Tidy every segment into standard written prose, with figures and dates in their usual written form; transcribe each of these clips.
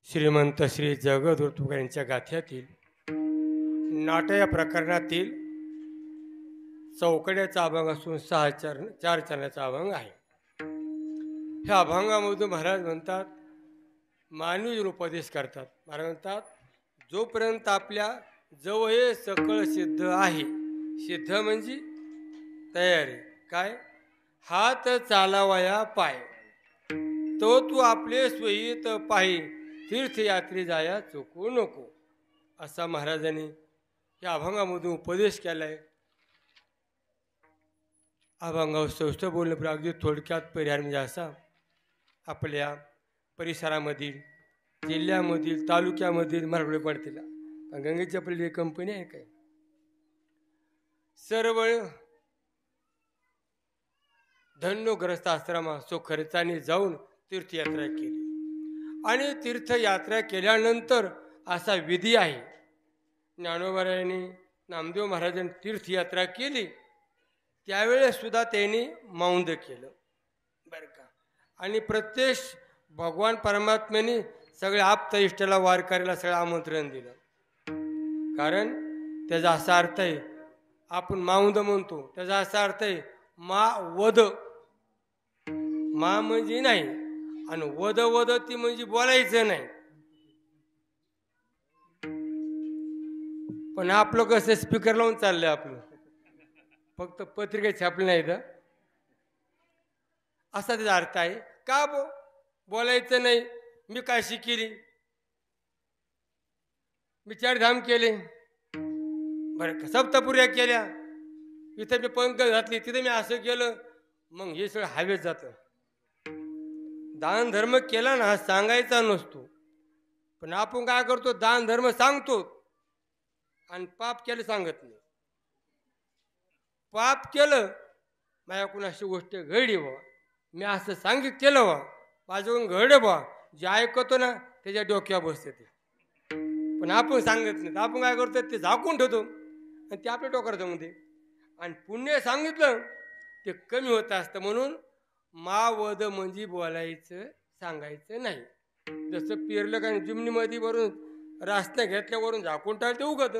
श्रीमंत श्री जगदुर्तुकार यांच्या गाथ्यातील नाट्य या प्रकरणातील चौकड्याचा अभंग असून चार चरणाचा अभंग आहे. ह्या अभंगामधून महाराज म्हणतात, मानवी उपदेश करतात. महाराज म्हणतात, जोपर्यंत आपल्या जवळ हे सकळ सिद्ध आहे, सिद्ध म्हणजे तयारी काय, हात चालावया पाय, तो तू आपले स्वहित पाही, तीर्थयात्री जाया चुकू नको, असा महाराजांनी या अभंगामधून उपदेश केलाय. अभंगावर सौष्ठ बोलणं पण अगदी थोडक्यात परिहार म्हणजे असा, आपल्या परिसरामधील, जिल्ह्यामधील, तालुक्यामधील मराठवाडे पडतील गंगेच्या आपली कंपनी आहे काय, सर्व धन्योग्रस्त आश्रमा सो खर्चाने जाऊन तीर्थयात्रा केली. आणि तीर्थयात्रा केल्यानंतर असा विधी आहे, ज्ञानोबारायांनी नामदेव महाराजांनी तीर्थयात्रा केली त्यावेळेस सुद्धा त्यांनी मौंद केलं बरं का. आणि प्रत्येक भगवान परमात्म्याने सगळ्या आप्त इष्टाला वारकऱ्याला सगळं आमंत्रण दिलं. कारण त्याचा असा अर्थ आहे, आपण माऊंद म्हणतो, त्याचा असा अर्थ आहे मा वद, मा म्हणजे नाही आणि वद वद ती म्हणजे बोलायचं नाही. पण आपलं कसं स्पीकर लावून चाललंय, आपलं फक्त पत्रिका छापली नाही तर असा त्याचा अर्थ आहे. का बोलायचं नाही, मी काय शिकेली, मी 4 धाम केले बरं का, सप्तपुऱ्या केल्या, इथं मी पंख घातली, तिथे मी असं केलं, मग हे सगळं हवेत जातं. दान धर्म केला ना सांगायचा नसतो, पण आपण काय करतो, दान धर्म सांगतो आणि पाप केलं सांगत नाही. पाप केलं, माझ्याकडून अशी गोष्ट घडली बा, मी असं सांगित केलं बा, माझ्याकडून घडलं बा, जे ऐकतो ना त्याच्या डोक्यावर बसते ते, पण आपण सांगत नाही. आपण काय करतो, ते झाकून ठेवतो आणि ते आपल्या डोक्यावर जमून दे. आणि पुण्य सांगितलं ते कमी होत असतं. म्हणून मावद म्हणजे बोलायचं सांगायचं नाही. जसं पेरलं का जिमनीमध्ये वरून रास्ता घेतल्यावरून झाकून टाळते उगत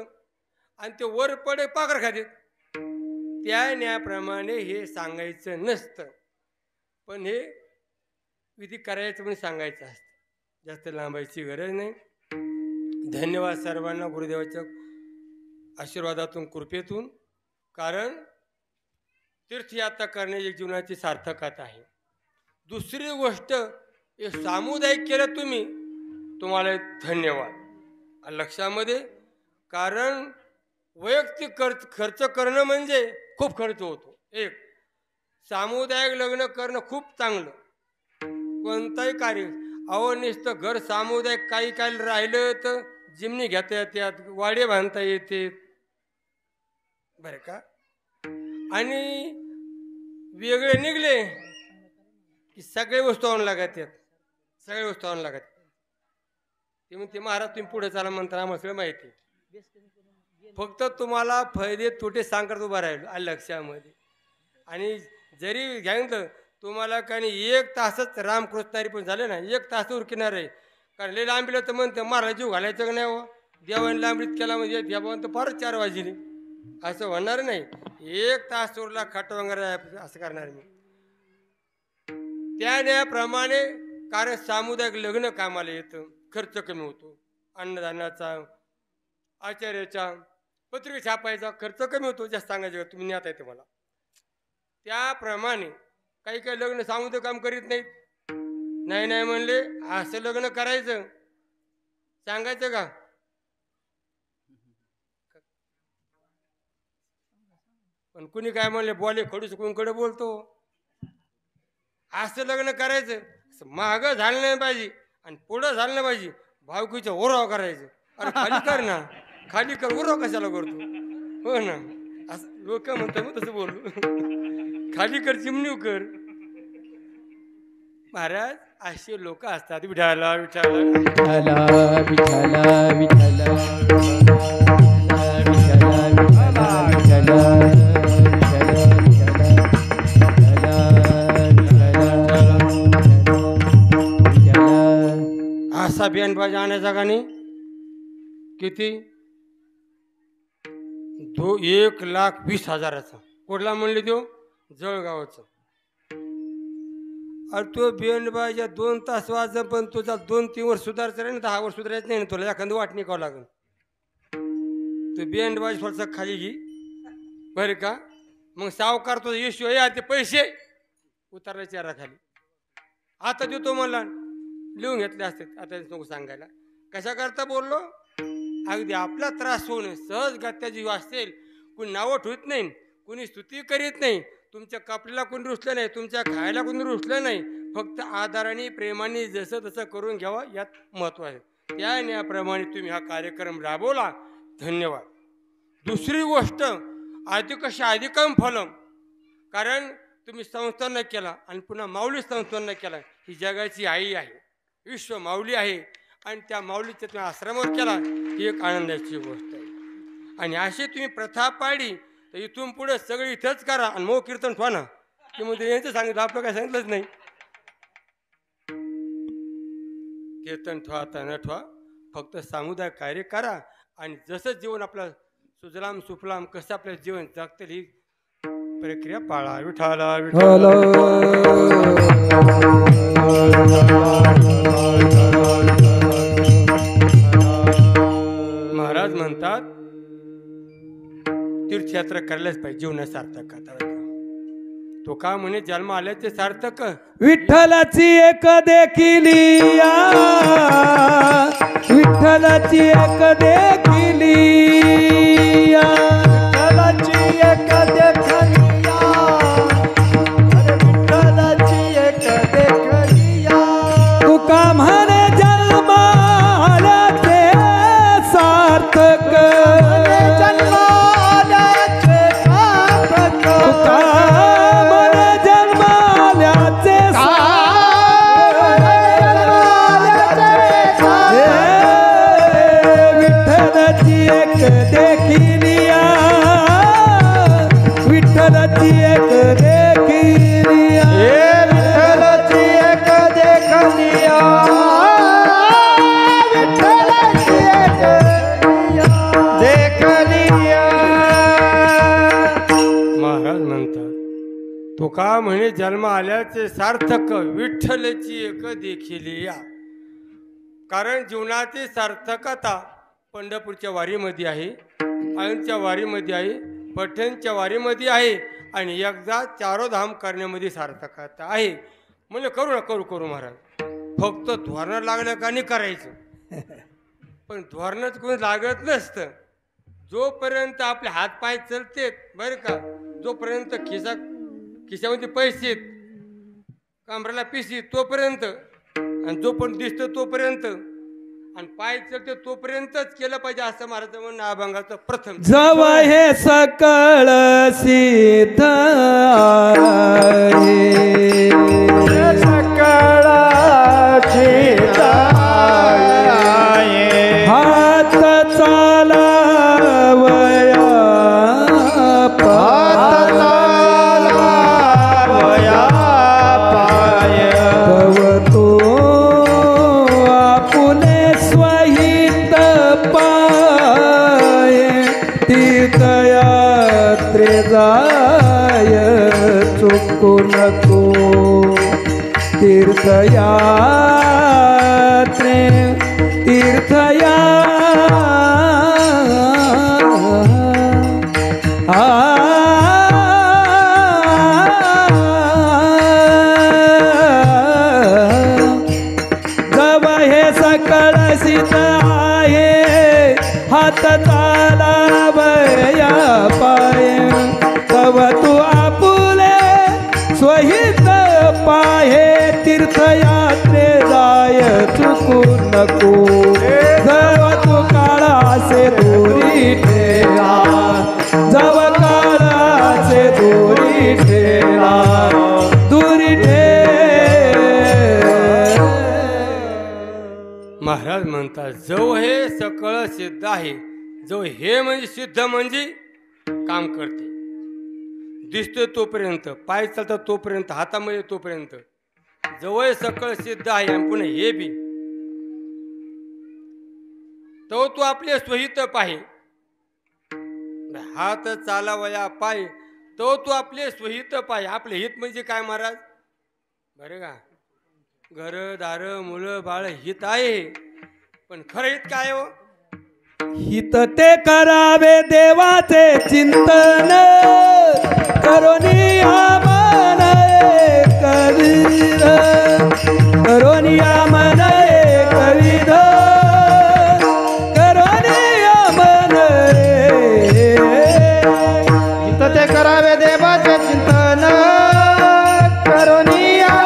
आणि ते वर पडे पाकर खाते, त्या न्यायाप्रमाणे हे सांगायचं नसतं, पण हे विधी करायचं पण सांगायचं असतं. जास्त लांबायची गरज नाही. धन्यवाद सर्वांना गुरुदेवाच्या आशीर्वादातून, कृपेतून. कारण तीर्थयात्रा करणे एक जीवनाची सार्थकता आहे. दुसरी गोष्ट, हे सामुदायिक केलं तुम्ही, तुम्हाला धन्यवाद लक्षामध्ये. कारण वैयक्तिक खर्च करणं म्हणजे खूप खर्च होतो. एक सामुदायिक लग्न करणं खूप चांगलं, कोणताही कार्य. अहो नुसतं घर सामुदायिक काही काय राहिलं तर जिमनी घेता येतात, वाडे बांधता येते बरं का. आणि वेगळे निघले की सगळे वस्तू आणून लागतात, सगळे वस्तू आणून लागतात. ते म्हणते महाराज तुम्ही पुढे चाला म्हणता, आम्हाला सगळं माहिती, फक्त तुम्हाला फायदे तोटे सांगत उभा राहील लक्षामध्ये. आणि जरी घ्यायचं तुम्हाला काही 1 तासच रामकृष्णारी पण झाले ना, 1 तास उरकिणार आहे. कारण लय लांबीला तर म्हणतं महाराज जीव घालायचं का नाही हो, देवाने लांबीत केला म्हणजे देवान तर फारच 4 वाजली, असं होणार नाही. 1 तास उरला खट वगैरे असं करणार मी. त्या न्यायाप्रमाणे कारण सामुदायिक लग्न कामाला येतं, खर्च कमी होतो. अन्नदानाचा, आचार्याचा, पत्रिका छापायचा खर्च कमी होतो. जास्त सांगायचं तुम्ही न्यात आहे तुम्हाला. त्याप्रमाणे काही काही लग्न सामुदायिक काम करीत नाहीत. नाही नाही म्हणले असं लग्न करायचं, सांगायचं का, पण कुणी काय म्हणले बोले खडूस कोणकडे बोलतो. असं लग्न करायचं, मागं झालं नाही पाहिजे आणि पुढं झालं नाही पाहिजे. भावकीचं ओराव करायचं. अरे खाली कर ना, खाली कर, ओराव कशाला करतो. हो ना, असं लोक म्हणतात मग तसं बोलू, खाली कर चिमणी कर. महाराज असे लोक असतात. विठाला विठाला विठाला विठाला विठाला असा बियाणे बँड बाजा आणायचा का नाही? किती? 1,20,000चा. कुठला म्हणले तो? जळगावचा. अरे तो बँड बाजा 2 तास वाज, पण तुझा 2-3 वर्ष सुधारचा रे ना, 10 वर्ष सुधारायचं नाही ना तुला. एखादं वाट निघावं लागेल. तो बँड बाजा थोडासा खाली घे बरं का. मग सावकार तो येशू ते पैसे उतरला चेहरा खाली. आता देतो मला, लिहून घेतले असते. आता नको सांगायला. कशा करता बोललो? अगदी आपला त्रास होऊन सहज गत्या जीव असेल. कुणी नावं ठेवत नाही, कुणी स्तुती करीत नाही, तुमच्या कपड्याला कोणी रुसलं नाही, तुमच्या खायला कोणी रुसलं नाही. फक्त आदराने प्रेमाने जसं तसं करून घ्यावा, यात महत्त्व आहे. त्या न्यायाप्रमाणे तुम्ही हा कार्यक्रम राबवला. धन्यवाद. दुसरी गोष्ट, अधिकश अधिकम फलम. कारण तुम्ही संस्थान केला आणि पुन्हा माऊली संस्थान केला. ही जगाची आई आहे, विश्व माऊली आहे, आणि त्या माऊलीच्या तुम्ही आश्रमावर केला, ही एक आनंदाची गोष्ट आहे. आणि अशी तुम्ही प्रथा पाळली तर इथून पुढे सगळे इथंच करा आणि मो कीर्तन ठेवा ना. की म्हणजे यांचं सांगितलं, आपलं काय सांगितलंच नाही. कीर्तन ठेवा तर न ठेवा, फक्त सामुदायिक कार्य करा. आणि जसं जीवन आपलं सुजलाम सुफलाम कसं आपलं जीवन जगतील ही प्रक्रिया पाळा. विठाला विठाला. महाराज म्हणतात तीर्थयात्रा करायलाच पाहिजे, जीवनात सार्थक करता. तो का म्हणे जन्म आल्याचे सार्थक. विठ्ठलाची एक देखिली, विठ्ठलाची एक देखिली, विठ्ठलाची एक देखलिया, विठ्ठलाची एक देखलिया. तुका म्हणे जन्म आल्याचे सार्थक, जन्म आल्याचे सार्थक. तुका देखिलिया, विठ्ठलाची एक देखिलिया, विठ्ठलाची एक देखलिया, विठ्ठलाची एक देखलिया. महाराज म्हणतात तो का म्हणे जन्म आल्याचे सार्थक, विठ्ठलाची एक देखिलिया. कारण जीवनाची सार्थकता पंढरपूरच्या वारीमध्ये आहे, आळंदच्या वारीमध्ये आहे, पैठणच्या वारीमध्ये आहे, आणि एकदा चारोधाम करण्यामध्ये सार्थकता आहे. म्हणजे करू ना, करू करू महाराज. फक्त धोरणं लागलं का नाही करायचं. पण धोरणच कोणी लागत नसतं. जोपर्यंत आपले हात पाय चलतेत बरं का, जोपर्यंत खिशामध्ये पैसे कमराला पिशी तोपर्यंत, आणि जोपर्यंत दिसतं तोपर्यंत, आणि पाय चलते तोपर्यंतच केलं पाहिजे, असं महाराज म्हणणं अभंगाचं प्रथम. जव हे सकळ सिद्ध आहे, सकळ सिद्ध आहे. हात चालवया, हात चालवया पाय, तव तो आपुले स्वहित पाय. तीर्थयात्रे जाय चुकू नको, तीर्थयात्रे तीर्थया जव हे सकळ सिद्ध आहे, हात चालवया पाय, तव तू आपुले स्वहित पाहे. तीर्थयात्रे जाय चुकू नको, जव तू काळासे दूरी ठेला, जव काळासे दूरी ठेला, दूरी महाराज म्हणतात जो हे सकळ सिद्ध आहे. जो हे म्हणजे सिद्ध म्हणजे काम करते, दिसतोय तोपर्यंत, पाय चालतात तोपर्यंत, हातामध्ये तोपर्यंत, जवळ सकळ सिद्ध आहे. आणि पुन्हा हे बी तो तू आपले स्वहित पाहे. हात चालावया पाय तो तू आपले स्वहित पाय. आपले हित म्हणजे काय महाराज? बरं का, घर दार मुलं बाळ हित आहे, पण खरं हित काय हो? हित ते करावे देवाचे चिंतन करोनिया मन कवीर करोनिया मन कवीर करोनिया मन हित ते करावे देवाचे चिंतन करोनिया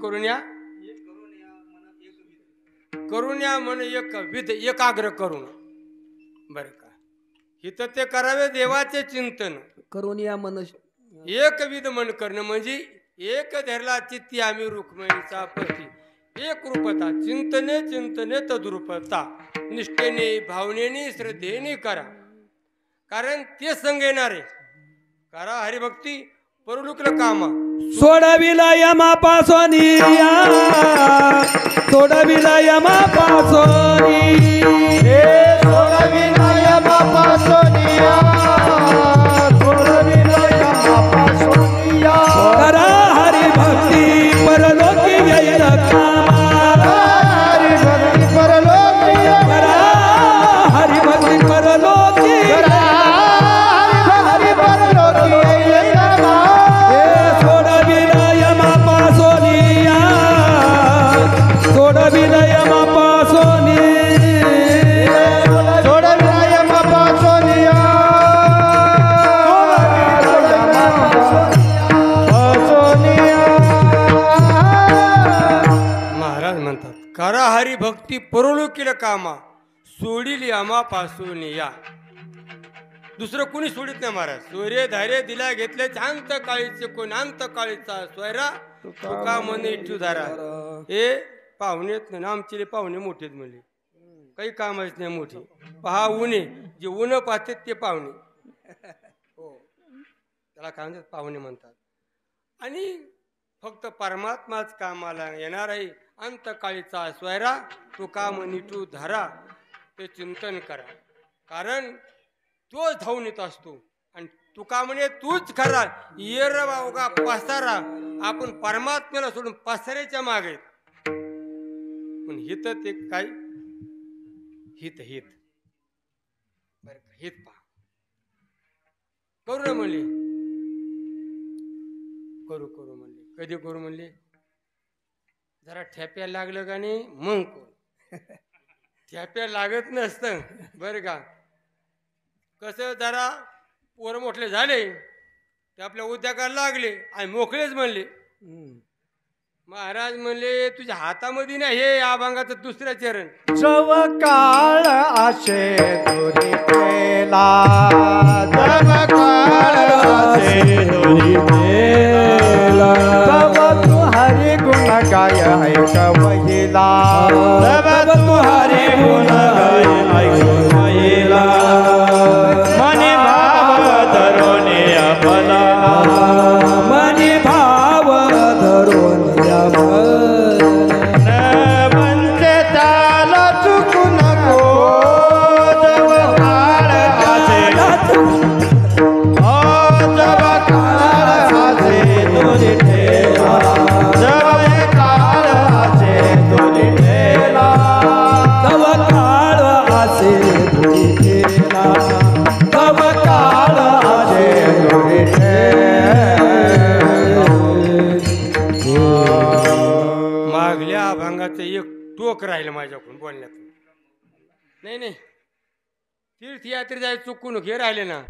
करुण्या करुण्या मन एक विध एकाग्र करून. बर का, हित ते करावे देवाचे चिंतन करोनिया मन एक विध मन करणं म्हणजे एक धरला चित्ती आम्ही रुक्मिणीचा पती. एक रूपता चिंतने चिंतने तद्रूपता. निष्ठेने भावनेने श्रद्धेने करा, कारण ते संग येणारे. करा हरिभक्ती परलोकीला कामा. सोडविला यमापासोनिया सोडविला यमापासोनी सोडविला यमापासोनिया सोडविला यमापासोनिया. करा हरी भक्ती परलोकी येईल कामा. हरी भक्ती परलोकी करा हरी भक्ती परलोकी करा हरी परलोकी येईल कामा. करा हरी भक्ती परलोकीला कामा सोडील यमापासून या. दुसरं कोणी सोडित नाही महाराज. सूर्य धारे दिला घेतले शांत काळीचे कोण अंत काळीचा स्वैरा तुका मन इच्छू धारा. हे पाहुणेत ना आमचे पाहुणे मोठेत म्हणले, काही कामच नाही मोठी. पहा उन्हे जे ऊन पाहतात ते पाहुणे. हो, त्याला काय म्हणतात? पाहुणे म्हणतात. आणि फक्त परमात्माच कामाला येणार आहे. अंतकाळीचा स्वैरा तुका मनिटू धरा. ते चिंतन करा, कारण तोच धावून येत असतो. आणि तुका म्हणे तूच खरा येर बावगा पसारा. आपण परमात्म्याला सोडून पसाऱ्याच्या मागे. पण हित ते काय? हित हित बर का, हित पहा. करू ना म्हणले, करू करू म्हणले. कधी करू म्हणले? जरा ठेप्या लागलं का नाही मग करू. ठेप्या लागत नसतं बरं का. कसं जरा पोरं मोठले झाले ते आपल्या उद्योगाला लागले आणि मोकळेच म्हणले. महाराज म्हणले तुझ्या हातामध्ये नाही हे अभंगाचं दुसरं चरण. जव काळ आशे दोरी केला जव काळ आशे दोरी केला तव तू हरी गुण गाय ऐक महिला तव तू हरी गुण गाय ऐक महिला मनी भाव धरून अबला मनी भाव धरून एक टोक राहिलं माझ्याकडून बोलण्यातून. नाही नाही, तीर्थयात्री जाय चुकून घे राहिले ना.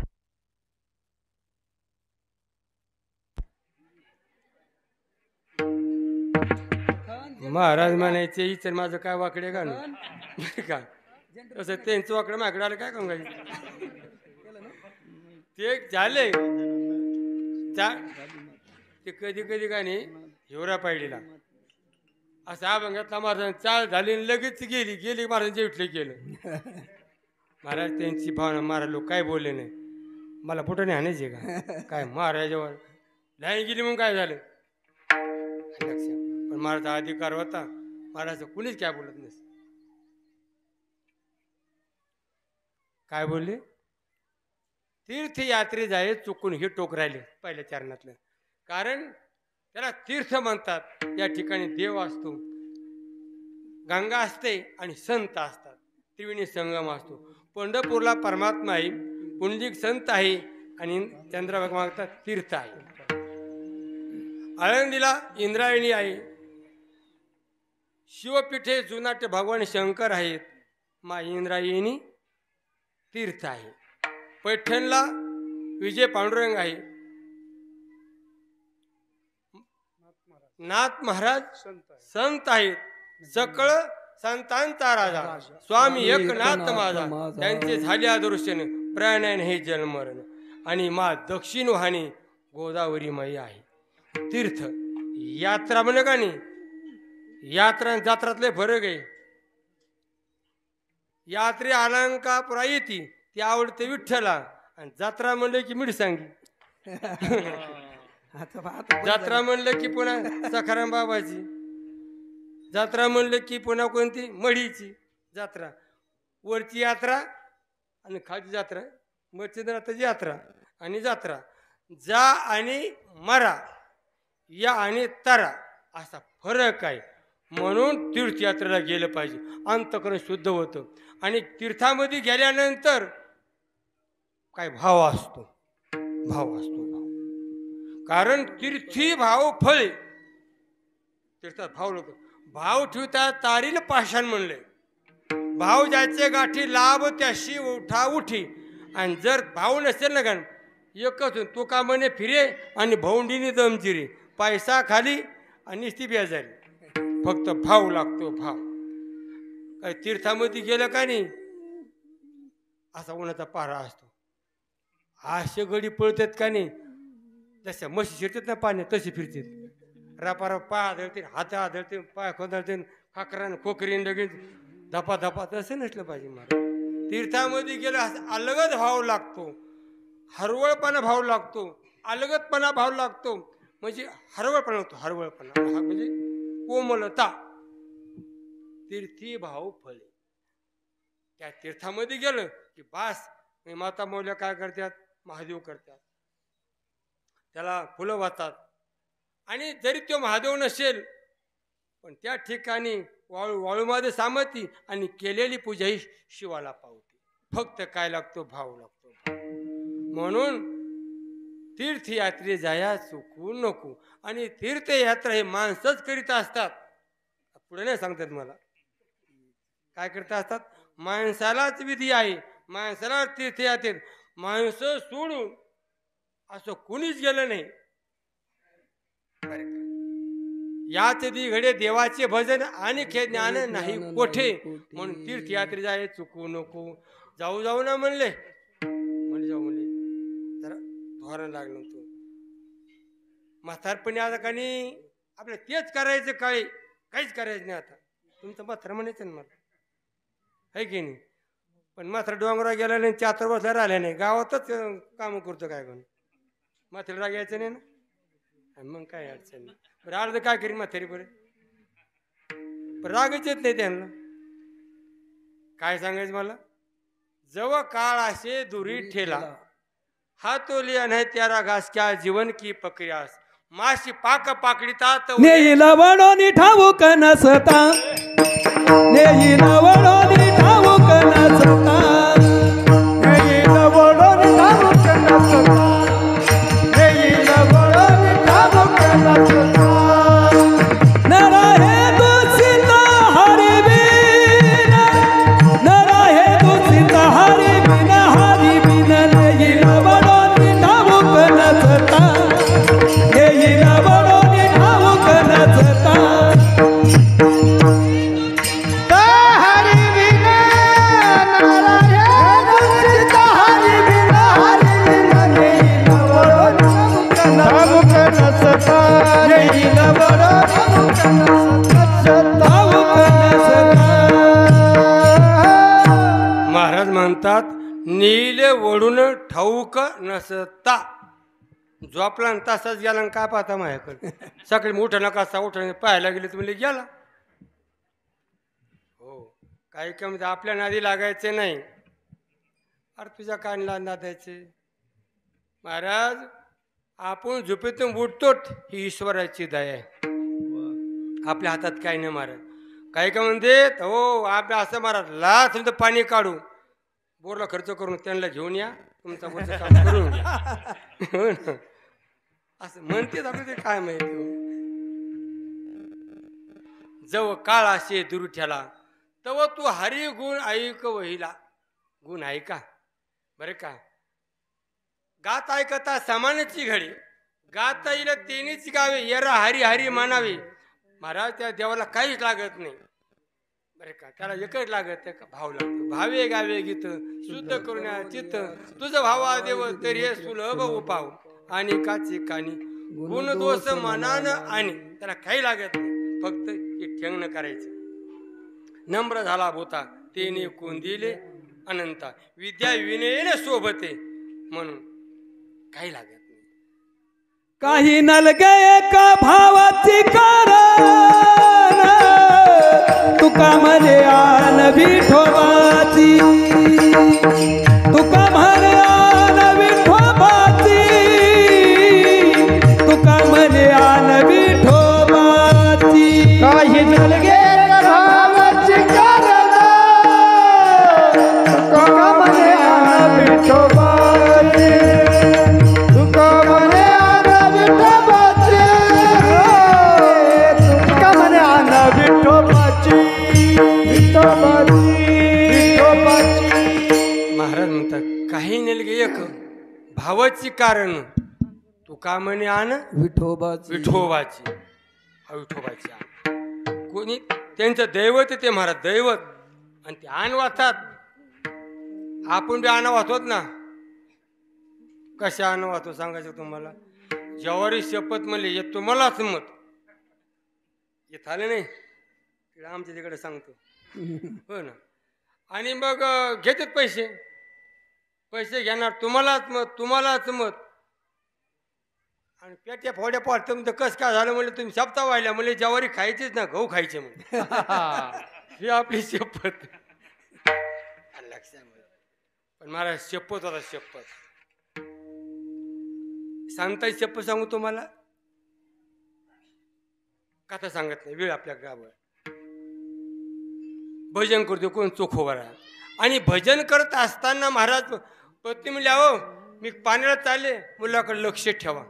महाराज म्हणायचे इतर माझं काय वाकडे का नाही का, तसं त्यांचं वाकडं माझ्याकडे आलं काय का ते झाले. ते कधी कधी का नाही हिवरा पाहिलेला असं अभंगातला महाराज चाल झाली आणि लगेच गेली महाराजांचे विठले केलं. महाराज त्यांची भावना महाराज लोक काय बोलले नाही. मला पुढं नाही आणायचे का काय महाराजावर लाईन गेली मग काय झालं लक्ष. पण महाराजचा अधिकार होता. महाराज कुणीच काय बोलत नस. काय बोलले तीर्थयात्रे जाय चुकून हे टोक राहिले पहिल्या चरणातलं. कारण त्याला तीर्थ म्हणतात. या ठिकाणी देव असतो, गंगा असते आणि संत असतात. त्रिवेणी संगम असतो. पंढरपूरला परमात्मा आहे, पुंडलिक संत आहे आणि चंद्रभागा मागतात तीर्थ आहे. आळंदीला इंद्रायणी आहे. शिवपीठे जुनाटे भगवान शंकर आहेत. मा इंद्रायणी तीर्थ आहे. पैठणला विजय पांडुरंग आहे. नाथ महाराज संत आहेत. सकळ संतांचा राजा स्वामी एकनाथ माझा. त्यांचे झाले आदर्शन प्राणायन हे जन्मरण. आणि मा दक्षिण वाहिनी गोदावरी माई आहे. तीर्थ यात्रा म्हणे का नाही. यात्रा जात्रातले फरक आहे. यात्रे अलंकापुरा येते ती आवडते विठ्ठला. आणि जत्रा म्हणलं की मिठ सांगी. जत्रा म्हणलं की पुन्हा सखाराम बाबाची जत्रा म्हणलं की पुन्हा कोणती मढीची जत्रा. वरची यात्रा आणि खालची जत्रा. मच्छिंद्रनाथाची यात्रा आणि जत्रा. जा आणि मरा या आणि तरा असा फरक आहे. म्हणून तीर्थयात्रेला गेलं पाहिजे. अंतःकरण शुद्ध होतं. आणि तीर्थामध्ये गेल्यानंतर काय भाव असतो. भाव असतो. कारण तीर्थी भाव फळे. तीर्थात भाव लोक भाव ठेवतात तारील पाषाण म्हणले. भाव ज्याचे गाठी लाभ त्याशी उठा उठी. आणि जर भाव नसेल ना कारण एकच तो का म्हणे फिरे आणि भौंडीनी दमजिरे. पैसा खाली आणि निस्ती बेजारी. फक्त भाव लागतो. भाव काय तीर्थामध्ये गेलं का नाही असा उन्हाचा पारा असतो. असे गडी पळतात का नाही जशा म्हशी शिरतात ना पाण्यात तशी फिरतात. रापाराप पाय आदळते हात आदळते पाय खोदळते खाकरान खोकरीन लगेच धपा धपा. तसं नसलं पाहिजे. मला तीर्थामध्ये गेलं अलगद भाव लागतो. हरवळपणा भाव लागतो. अलगदपणा भाव लागतो. म्हणजे हरवळपणा होतो. हरवळपणा म्हणजे कोमलता. तीर्थी भाव फळे. त्या तीर्थामध्ये गेलं की बास. माता मौल्या काय करतात महादेव करतात. त्याला फुलं वाहतात. आणि जरी तो महादेव नसेल पण त्या ठिकाणी वाळूमध्ये सामती आणि केलेली पूजा ही शिवाला पावते. फक्त काय लागतो भाव लागतो. म्हणून तीर्थयात्रे जाया चुकू नको. आणि तीर्थयात्रा हे माणसंच करीत असतात. पुढे नाही सांगतात मला काय करता असतात. माणसालाच विधी आहे. माणसाला तीर्थयात्रेत माणसं सोडून असं कुणीच गेलं नाही. याच दी घडे देवाचे भजन आणि ज्ञान नाही कोठे. म्हणून तीर्थयात्रे जाय चुकू नको. जाऊ जाऊ ना म्हणले जाऊ म्हणले. तर धोरण लागलं तू म्हातारपणी आता का नाही आपलं तेच करायचं. काहीच करायचं नाही. आता तुमचं म्हातार म्हणायचं ना मला आहे की नाही. पण मात्र डोंगरा गेला नाही 4 वर्ष राहिल्या नाही. गावातच काम करतो काय कोण. म्हातारी राग यायचं नाही ना. मग काय अडचण नाही. बरं अर्ध काय करीन म्हातारी बरं. रागच येत नाही त्यांना. काय सांगायचं मला. जव काळ असे दुरी ठेला हातोली नाही त्यारा घास क्या जीवन की प्रक्रियास. माशी पाक पाकडीतात नेईला वडोनी ठाऊक नसता. नेईला वडोनी ठाऊक नसता. नेईला वडोनी ठाऊक नसता. नेईला वडोनी ठाऊक नसता. नरा हे दूषित हरी बिन. नरा हे दूषित हरी बिन. हरी बिन नेईला वडोनी ठाऊक नसता. नेईला वडोनी ठाऊक नसता. हरी नीले वडून ठाऊक नसता झोपला न तसाच गेला न काय पाहता माझ्याकडे सकाळी मोठं नका उठा पाहायला गेले तर म्हणजे गेला. हो काही कमी आपल्या नादी लागायचे नाही. अरे तुझ्या कानला नादायचे. महाराज आपण झोपेतून उठतो ही ईश्वराची दया आहे. आपल्या हातात काही नाही महाराज. काही का म्हणते हो आपल्या असं महाराज ला तुमचं पाणी काढू बोरला खर्च करून त्यांना घेऊन या तुमचा बोरचं काम करून घ्या. असं म्हणतेच आपलं ते काय माहिती हो. जव काळ असे दुरुठ्याला तव तू हरी गुण ऐक वहिला. गुण ऐका बरे का. गात ऐकता समानाची घडी गाता येईल तेनीच गावे येरा हरी हरी मानावे. महाराज त्या देवाला काहीच लागत नाही बरे का. त्याला एकच लागत का भाव लागतो. भावे गावे गीत शुद्ध करुण्या चित्त तुझं भावा देव तरी हे सुलभ उपाव आणि काची कानी गुण दोष मनान आणि त्याला काही लागत नाही. फक्त हे ठेंगणं करायचं. नम्र झाला भूता तेने कोण दिले अनंता विद्या विनयने सोबते म्हणून काही लागत नाही. काही नलगे का भावाची कारण तुका म्हणे आन विठोबाची. तुका म्हणे आन विठोबाची. तुका म्हणे आन विठोबाची. काही नलगे का भावाची कारण तुका म्हणे आन विठोबाची. तुका म्हणे आन विठोबाची. तुका म्हणे आन विठोबाची. महाराज म्हणतात काही नेलगे एक भावाची कारण तू का म्हणे आण विठोबाची. विठोबाची विठोबाची आण. कोणी त्यांचं दैवत ते महाराज दैवत आणि ते आण वाचतात. आपण बी आण वाचवत ना. कशा आण वाचतो सांगायचं तुम्हाला. ज्वारी शपथ म्हणले येत तुम्हालाच मत येत आले नाही तिकडे आमच्या तिकडे सांगतो हो ना. आणि मग घेतात पैसे. पैसे घेणार तुम्हालाच मत तुम्हालाच मत. आणि पेट्या फोड्या पाडतं तुमचं कसं काय झालं म्हणलं तुम्ही शपथा व्हायला म्हणले ज्वारी खायचीच ना गहू खायचे म्हणजे ही आपली शपथ लक्षामध्ये. पण मला शपथ होता शपथ. सांगता शपथ सांगू तुम्हाला कथा सांगत नाही वेळ आपल्या गावावर. भजन करतो कोण चोखोवर आणि भजन करत असताना महाराज पत्नी म्हणले अहो मी पाण्याला चालले मुलाकडे लक्ष ठेवा.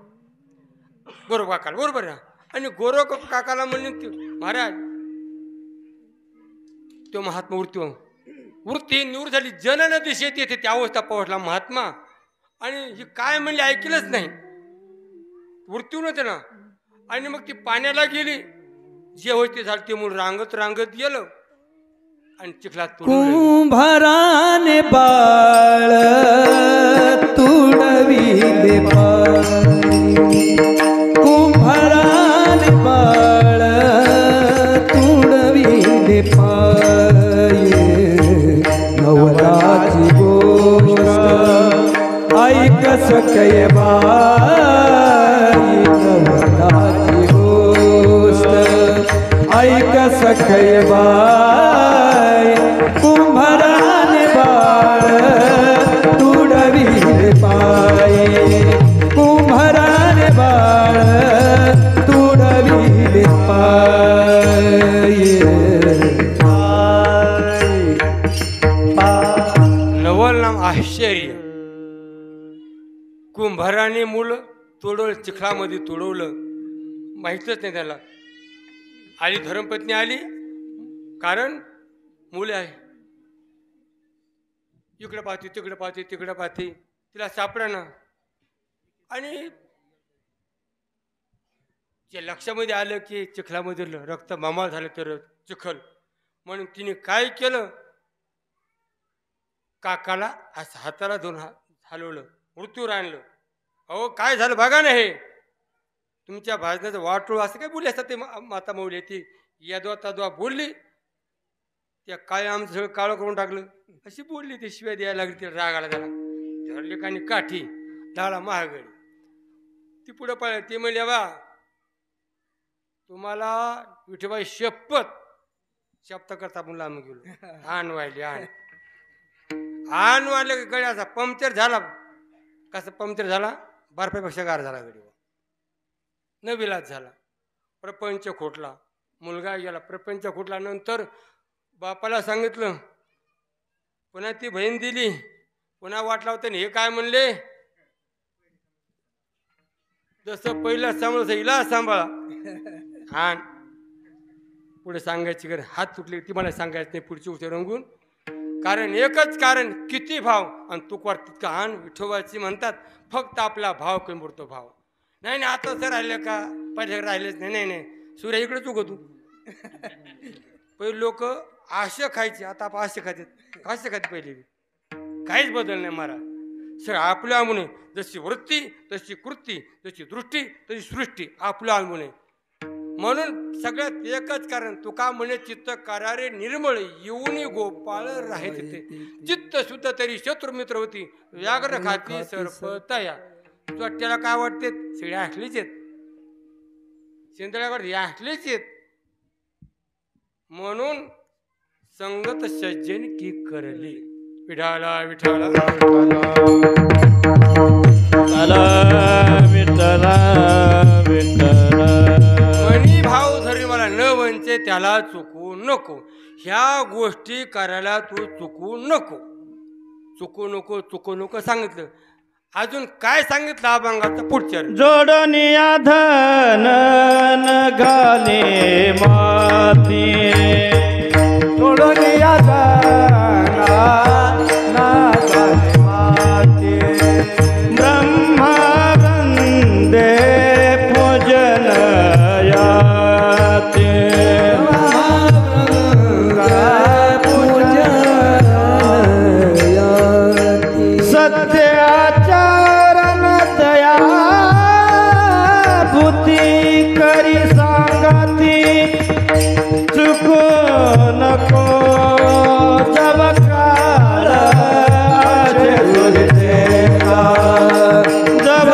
गोरख काकाला बरोबर ना. आणि गोरख काकाला म्हणले महाराज तो महात्मा वृत्ती निवृत्त झाली जनन दिशेत येते त्या अवस्था पोहोचला महात्मा. आणि ही काय म्हणले ऐकलंच नाही वृत्ती होते ना. आणि मग ती पाण्याला गेली जे होते झालं ते म्हणून रांगत रांगत गेलं आणि चिखलात कुंभाराने बाळ तुडविले पाय. कुंभाराने बाळ तुडविले पाय. नवलाची गोष्ट ऐक सकय बाई. नवलाची गोष्ट ऐक सकय बाई. कुंभाराने बाळ तुडविले पाय. कुंभाराने बाळ तुडविले पाय. नवल नाम आश्चर्य. कुंभाराने मूल तोडवलं चिखलामध्ये तोडवलं माहीतच नाही त्याला. आली धर्मपत्नी आली कारण मुले आहे. इकडे पाहते तिकडे पाहते तिकडे पाहते तिला सापडा ना. आणि जे लक्षामध्ये आलं की चिखलामध्ये रक्त मामाळ झालं तर चिखल म्हणून तिने काय केलं काकाला असं हाताला धरून हलवलं मृत्यूवर आणलं. अहो काय झालं बघा ना हे तुमच्या भाजनाचं वाटोळ असं काय बोलले असतात ते माता मौली ती यादवा तद्वा बोलली त्या काय आमचं सगळं काळं करून टाकलं. अशी बोलली ती, शिवाय द्यायला लागली, तिला राग आला त्याला. धरली कानी काठी, डाळा महागडी. ती पुढे पळ, ती म्हणली बा तुम्हाला विठोबाई शपथ करता आपण लांब गेलो. आण वाहिली, आण वाहिलं गड्याचा पंक्चर झाला. कसं पंक्चर झाला? बर्फापेक्षा गार झाला गडी. नविलाच झाला. प्रपंच खोटला, मुलगा गेला, प्रपंच खोटला. नंतर बापाला सांगितलं, पुन्हा ती बहीण दिली, पुन्हा वाटला होता. हे काय म्हणले, जसं पहिला सांभाळ हिला सांभाळा. आण पुढे सांगायची गरज, हात तुटले ती मला सांगायचं नाही पुढची उठे रंगून. कारण एकच कारण, किती भाव आणि तुकवार तितका आण. विठोबाची म्हणतात फक्त आपला भाव कमी पडतो. भाव नाही नाही आता असं राहिलं का, पहिले राहिलेच नाही. नाही नाही सूर्या इकडे चुक तू. पहिले लोक आशे खायचे, आता आपण आशे खातात. आशे खाते पहिले, काहीच बदल नाही महाराज. सगळं आपल्या आमुने, जशी वृत्ती तशी कृती, जशी दृष्टी तशी सृष्टी आपल्या आमुने. म्हणून सगळ्यात एकच कारण, तुका म्हणे चित्त करारे निर्मळ येऊनी गोपाळ राहायचे ते. चित्त शुद्ध तरी शत्रू मित्र होती, व्याघ्र खाती सर्प तया. चोट्याला काय वाटते, सगळे असलीच आहेत, शिंदळ्याकडे असलीच आहेत. म्हणून संगत सज्जन की करली. विठाला विठाला मनी भाव धरी मला न वंचे त्याला चुकू नको. ह्या गोष्टी करायला तू चुकू नको, चुकू नको, चुकू नको सांगितलं. अजून काय सांगितलं अभंगाचं पुढच्या, जोडनिया धन घाले माती, जोडनिया धन घाले माती, ब्रह्मा वंदे पूजन याते, सत्याचरण दया भूती करी सांगती, चुकू नको जब काळ जब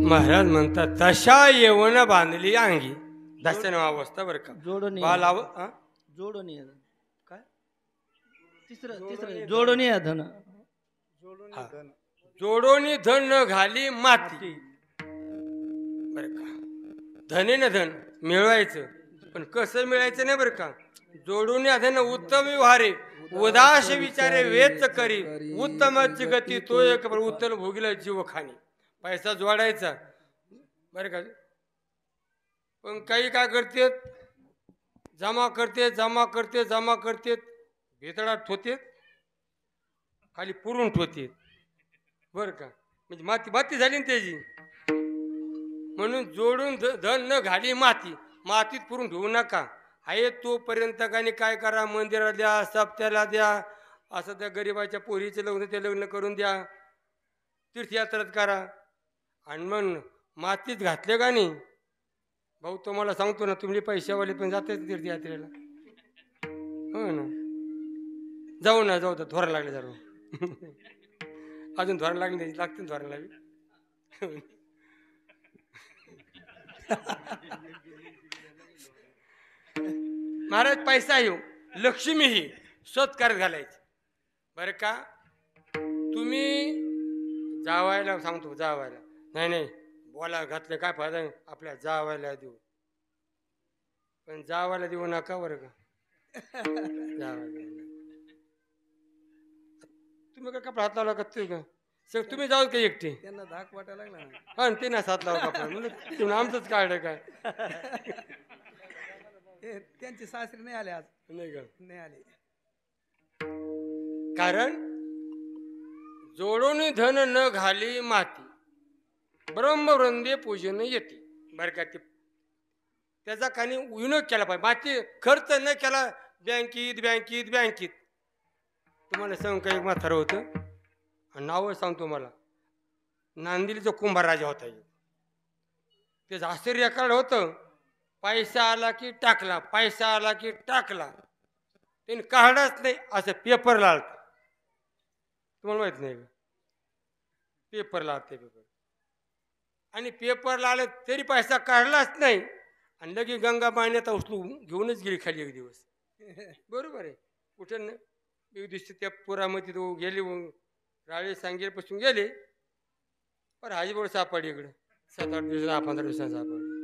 महाराज म्हणतात तशा येवण बांधली अंगी. दर्शन अवस्था बरं का, जोडणी बालाव जोडणी काय तिसरं जोडणी धन, जोडोनी धन न घाली माती. बरं का, धने न धन मिळवायचं, पण कसं मिळायचं नाही बरं का. जोडून धन उत्तम व्यवहारे, उदास विचारे वेच करी, उत्तमाची गती तो एक उत्तम भोगीला जीव खाणी. पैसा जोडायचा बरं का, पण काही काय करतेत, जमा करते जमा करते जमा करतेत, भेतडात ठोतेत, खाली पुरून ठोतेत बरं का. म्हणजे माती माती झाली ना त्याची. म्हणून जोडून धन न घाली माती, मातीत पुरून ठेवू नका. आहे तोपर्यंत काही काय करा, मंदिरात द्या, सप्त्याला द्या, असं त्या गरिबाच्या पोरीचे लग्न ते लग्न करून द्या, तीर्थयात्रात करा. आणि मग मातीत घातले का नाही भाऊ, तुम्हाला सांगतो ना, तुम्ही पैशावाले पण जाते तीर्थयात्रेला. हो ना, जाऊ ना, जाऊ तर धोरण लागले जरा. अजून धोरण लागले, लागते धोरण लागले. महाराज पैसा येऊ, लक्ष्मी ही सत्कार घालायची बरं का. तुम्ही जावायला सांगतो, जावायला नाही नाही बोला घातले काय फायदा नाही, आपल्या जावायला देऊ, पण जावायला देऊ नका बरं का. जावायला तुम्ही काय कपडा हात लावला का का सर, तुम्ही जाऊ का एकटे, त्यांना धाक वाटायला लागला. हा ते ना हात लावा कपडा, म्हणजे तुम्ही आमचंच काढलं काय. त्यांची सासरी नाही आले आज, नाही का, नाही आले. कारण जोडून धन न घाली माती, ब्रह्मवृंदे पूजन येते बरं का. त्याचा काही विनोद केला पाहिजे. माती खर्च न केला बँकीत बँकीत बँकीत. तुम्हाला सांग काही म्हातारं होतं आणि नावं सांगतो मला, नांदिलीचा कुंभार राजा होता. ते जास्त रेकॉर्ड होतं. पैसा आला की टाकला, पैसा आला की टाकला, त्याने काढाच नाही असं पेपरला आलं. तुम्हाला माहित नाही का? पेपरला आलं ते पेपर, आणि पेपरला आलं तरी पैसा काढलाच नाही, आणि लगे गंगा पाण्यात उचलू घेऊनच गेली खाली एक दिवस. बरोबर आहे. कुठं ना एक दिवशी त्या पुरामध्ये तो गेले, राळे सांगेपासून गेले, पण हाजीबोड सापडली इकडं 7-8 दिवस 10-15 दिवसांनी सापडली.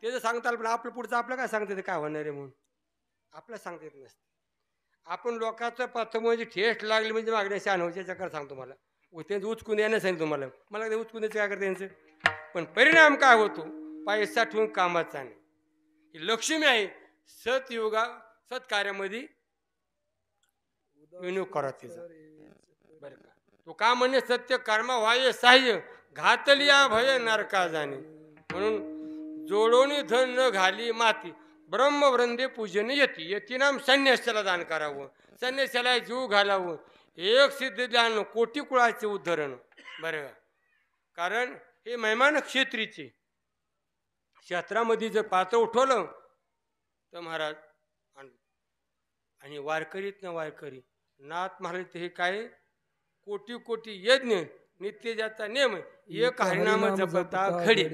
ते जर सांगता आलं, पण आपलं पुढचं आपलं काय सांगता येते काय होणार आहे म्हणून आपलं सांगता येत नसतं. आपण लोकांचं पाहतो म्हणजे ठेस लागली म्हणजे मागण्या शहाण्णवच्या चक्कर सांगतो मला, त्यांचं उचकून द्यायला सांगितलं तुम्हाला, मला ते उचकून द्यायचं काय करते यांचं. पण परिणाम काय होतो, पैसा ठेवून कामाचा नाही. ही लक्ष्मी आहे, सतयुगा सत्कार्यामध्ये विनियोग करा तिचा. बरं का, तो का म्हणे सत्य कर्म व्हाय सहाय्य घातलिया भय नरका जाणे. म्हणून जोडोनी धन न घाली माती ब्रह्मवृंदे पूजन येती नाम संन्यासाला दान करावं, संन्यासाला जीव घालावं. एक सिद्ध ज्ञान कोटी कुळाचे उद्धरण. बरं का, कारण हे महिमान क्षेत्रीचे क्षेत्रामध्ये जर पात्र उठवलं तर महाराज, आणि वारकरीत ना वारकरी नाथ महाराज हे काय कोटी कोटी यज्ञ नित्य ज्याचा नेम एक हरिनाम जपता घडी.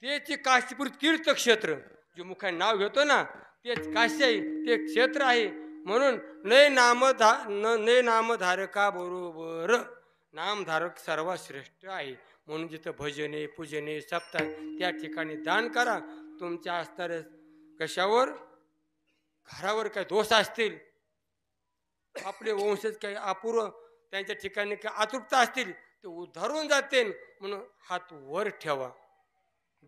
त्याची काशीपूर तीर्थक्षेत्र जे मुखाने नाव घेतो ना तेच काशी आहे, ते क्षेत्र आहे. म्हणून नय नामधारका बरोबर नामधारक सर्वात श्रेष्ठ आहे. म्हणून जिथं भजने पूजने सप्ताह त्या ठिकाणी दान करा. तुमच्या असणाऱ्या कशावर घरावर काही दोष असतील, आपले वंशज काही अपूर्व त्यांच्या ठिकाणी काही अतृप्त असतील ते उद्धारून जाते. म्हणून हात वर ठेवा,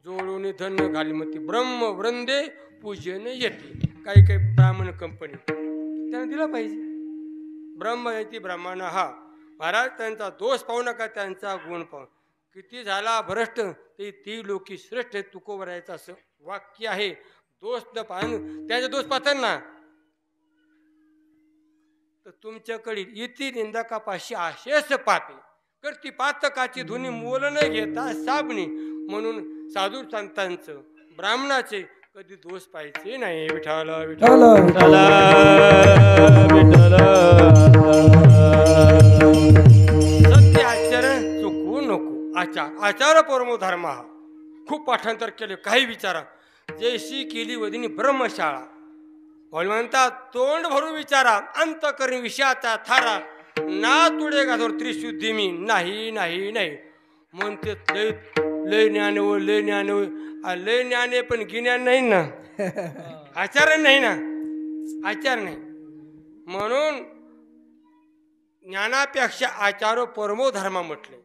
जोडून धन घाली मग ती ब्रह्म वृंदे पूजन येते. काही काही ब्राह्मण कंपनी त्यांना दिला पाहिजे. ब्रह्म येते ब्राह्मण हा महाराज, त्यांचा दोष पाहू नका, त्यांचा गुण पाहू. किती झाला भ्रष्ट ते ती लोकी श्रेष्ठ तुकोबरायचं असं वाक्य आहे. दोष न पाहून त्यांचे दोष पाहतात ना तर तुमच्याकडे इति निंदकापाशी आशेस पापी करती पातकाची धुनी मोल न घेता साबणी. म्हणून साधू संतांचं ब्राह्मणाचे कधी दोष पाहिजे नाही. विठ्ठल विठ्ठल विठ्ठल विठ्ठल. सत्य आचरण चुकवू नको. आचार परमो धर्म. हा खूप पाठांतर केले. काही विचारा जैशी केली वदिनी ब्रह्मशाळा. म्हणतात तोंड भरू विचारा अंत करी विषयाचा थारा. ना तुडे गाधोर त्रिशुद्धी मी नाही नाही नाही. म्हणते लय लय ज्ञान हो लय ज्ञान हो. लय ज्ञाने पण गिन्यान नाही ना, आचरण नाही ना, आचार नाही. म्हणून ज्ञानापेक्षा आचारो परमो धर्म म्हटले.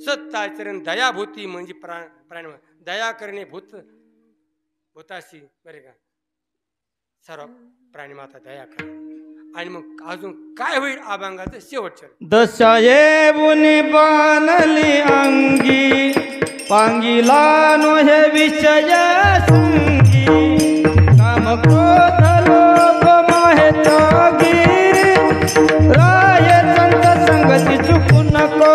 सत्य आचरण दयाभूती म्हणजे प्राणी दया करणे भूताशी. बरे का, सर्व प्राणी माता दया करा. आणि मग अजून काय होईल अभंगाचं शेवटचं. दशा येऊनी बाणली अंगी पांगिला नो हे विषय संगी. काम क्रोध लोभ माहे त्यागी राय संत संगती चुकू नको.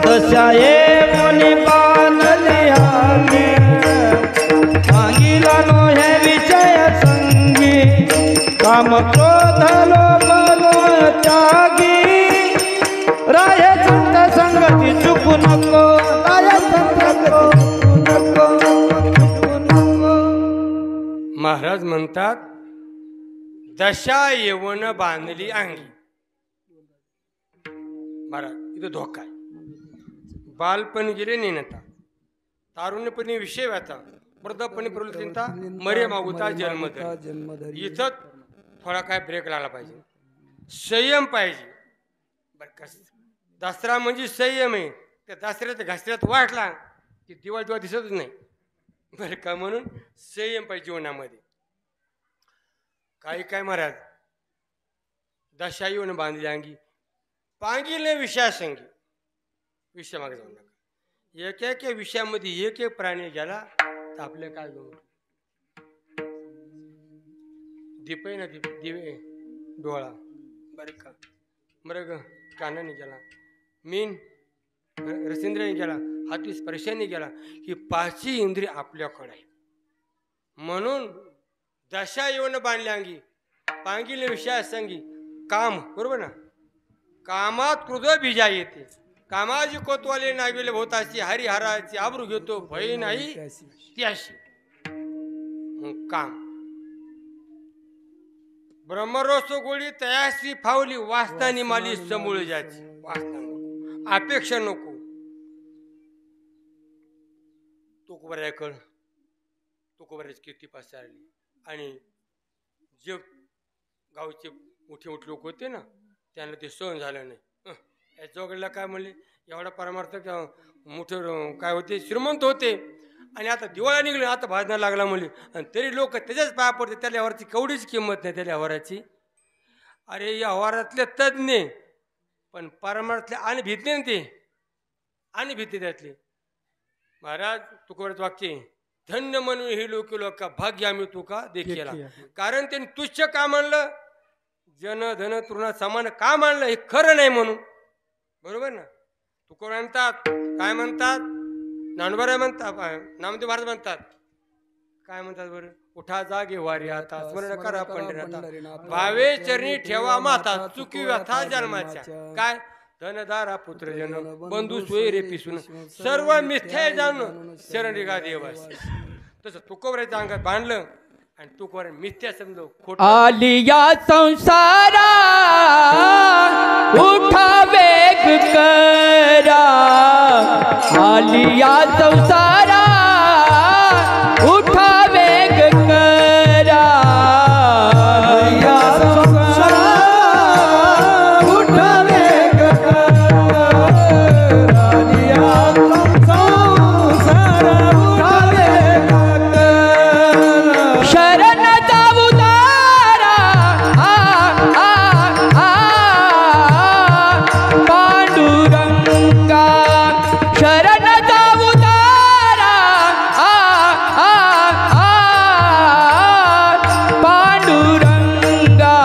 दशा येऊनी बाणली अंगी पांगिला नो हे विषय संगी. काम क्रोध लोभ त्यागी राय संत संगती चुकू नको. महाराज म्हणतात दशा येवण बांधली अंगी. महाराज इथं धोका आहे. बालपण गेले नेनता, तारुण्यपणी विषय व्याता, वृद्धपणी प्रवृत्तींता मरे मागुता जन्मधर. इथं थोडा काय ब्रेक लागला पाहिजे, संयम पाहिजे. बरं का, दसरा म्हणजे संयम आहे. त्या दसऱ्यात घासऱ्यात वाटला की दिवाळी दिसतच नाही. बरं का, म्हणून संयम पाहिजे जीवनामध्ये. काही काय महाराज दशा येऊन बांधली अंगी पांगिले विषयासंगी. विषय मागे जाऊ नका. एक एक विषयामध्ये एक एक प्राणी गेला तर आपल्या काय घेऊ. दीप आहे ना, दीप दिवे डोळा. बरं का, बरं ग कानाने गेला, मीन रसेंद्रियाने गेला, हाती स्पर्शाने गेला. ही पाचही इंद्रिय आपल्याकडे आहे. म्हणून दशा येऊन बांधल्या अंगी पांगिले विषया संगी काम. बरोबर ना. कामात क्रोध बीजा येते. कामाजी कोतवाले नाविले भोताशी हरिहराची आबरू घेतो भय नाही त्याशी. काम ब्रह्मरोसो गोळी तयाशी फावली वाचतानी माली समूळ जायची. वाचता नको, अपेक्षा नको. तुकोबऱ्याकड तुकोबऱ्याची कीर्ती पसरली आणि जे गावचे मोठे मोठे लोक होते ना त्यांना ते सहन झालं नाही. याच्याकडला काय म्हणले, एवढा परमार्थ मोठे काय होते, श्रीमंत होते आणि आता दिवाळा निघले, आता भाजना लागला म्हणले, आणि तरी लोक त्याच्याच पाया पडते. त्याला हवाराची केवढीच किंमत नाही त्याला हवाराची. अरे या हवारातले तज्ञ पण परमार्थले आणि भीती ना ते आणि भीती त्यातली. महाराज तुकोबऱ्याचं वाक्य, धन्य म्हणून हे लोक भाग्य आम्ही तुका देखील. कारण त्यांनी तुच्छ का म्हणलं, जन धन तृणा समान का मानलं, हे खरं नाही म्हणून. बरोबर ना. तुकोबा म्हणतात, काय म्हणतात, ज्ञानोबा म्हणतात, नामदेव महाराज म्हणतात, काय म्हणतात बरं, उठा जागे वारी आता स्मरण करा पंढरीनाथा, भावे चरणी ठेवा माता चुकी व्यथा जन्माच्या. काय धनदारा पुत्र जन बंधू सोय रे पिसून सर्व मिथ्या जाणून शरण रेगा देवास. तसं तुकोबऱ्याच्या अंगात बांधलं आणि तुकोबऱ्या मिथ्या समजलं खोट. आलिया संसारा उठा वेग करा, आलिया संसारा उठा वेग करा, आलिया संसारा उठा वेग करा, आलिया संसारा उठा वेग करा. शरण जाऊ दारा पांडुरंगा, शरण जाऊ दारा पांडुरंगा.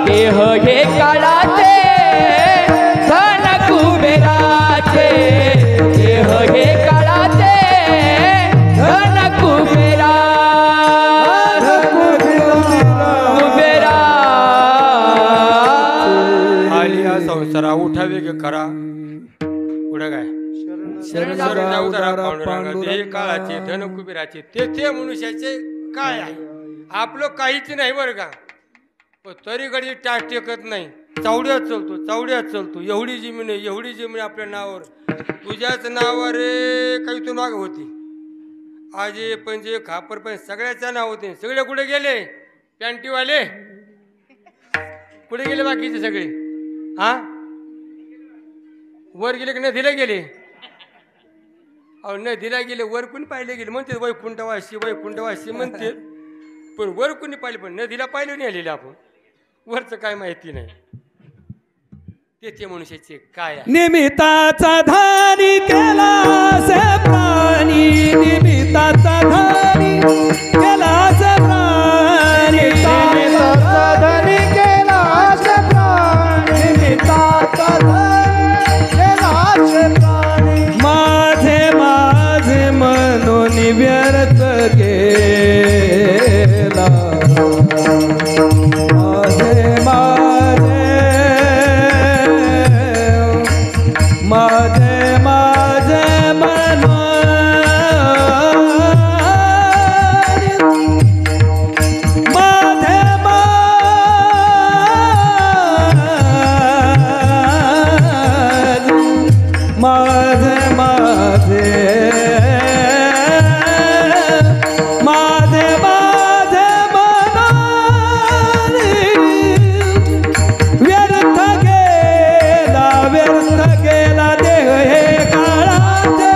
देह हे काळाचे धन कुबेराचे, देह हे काळाचे धन कुबेरा कुबेरा. आलिया संसारा उठा वेग करा. पुढे काय, शरण जाऊ दारा पांडुरंगा, देह काळाचे धन कुबेराचे. तेथे मनुष्याचे काय आहे, आपलं काहीच नाही बरं का. पण तरी घडी टाट टेकत नाही, चावड्यात चालतो, चावड्यात चालतो. एवढी जमीन आहे, एवढी जमीन आपल्या नावावर, तुझ्याच नावावर काही तू माग होती. आजे पंजे खापर पण सगळ्याच्या नाव होते. सगळे कुठे गेले, पॅन्टीवाले कुठे गेले, बाकीचे सगळे हा वर गेले की नदीला गेले. अहो नदीला गेले, वर कोणी पाहिले गेले म्हणते वैकुंठवासी वैकुंठवासी म्हणते, पण वर कोणी पाहिले, पण नदीला पाहिलं नाही आलेलं आपण. वरचं काय माहिती नाही. तेथे मनुष्याचे काय आहे. निमित्ताचा धानी केला से प्राणी, निमित्ताचा धानी केला से प्राणी, निमित्ताचा धनी केला से प्राणी, निमित्ताचा धनी केला से प्राणी. माझे माझे म्हणून व्यर्थ गेला, माझे माझे माझे माझे म्हणून माझे माझे माझे माझे माझे मनाने व्यर्थ गेला देह हे काळाचे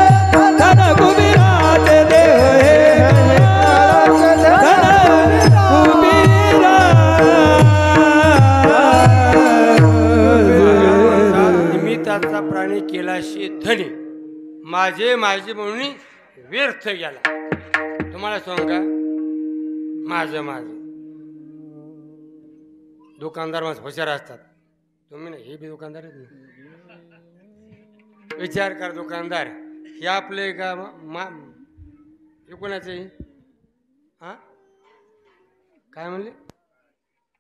धन कुबेराचे, देह हे धन कुबेरा. निमित्ताचा प्राणी केलाशी धनी, माझे माझे म्हणून व्यर्थ गेला. तुम्हाला सांगू का, माझं माझं दुकानदार माणसं हुशार असतात. तुम्ही नाही, हे बी दुकानदार आहेत ना. विचार कर दुकानदार, हे आपले का हे कोणाचं आहे? हा काय म्हणले?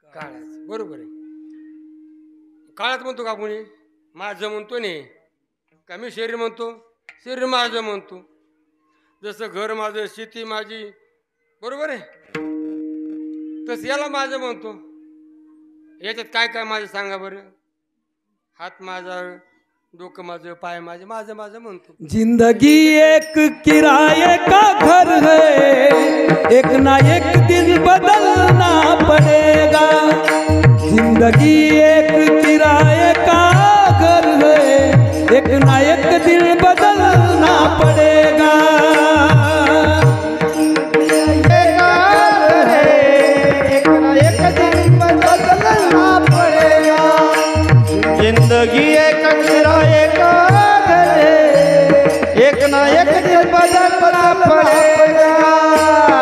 काळाच. बरोबर आहे, काळात म्हणतो का कोणी? माझं म्हणतो नाही का? मी शरीर म्हणतो, शरीर माझं म्हणतो. जसं घर माझं, शेती माझी, बरोबर आहे, तसं याला माझं म्हणतो. याच्यात काय काय माझं सांगा बरं? हात माझा, डोकं माझं, पाय माझे, माझं माझं म्हणतो. जिंदगी एक किराए का घर है, एक ना एक दिन बदलना पड़ेगा. जिंदगी एक किराए का घर है, एक ना एक दिन बदलना पड़ेगा. जिंदगी एक किराए का घर है, एक ना एक दिन बदलना पड़ेगा.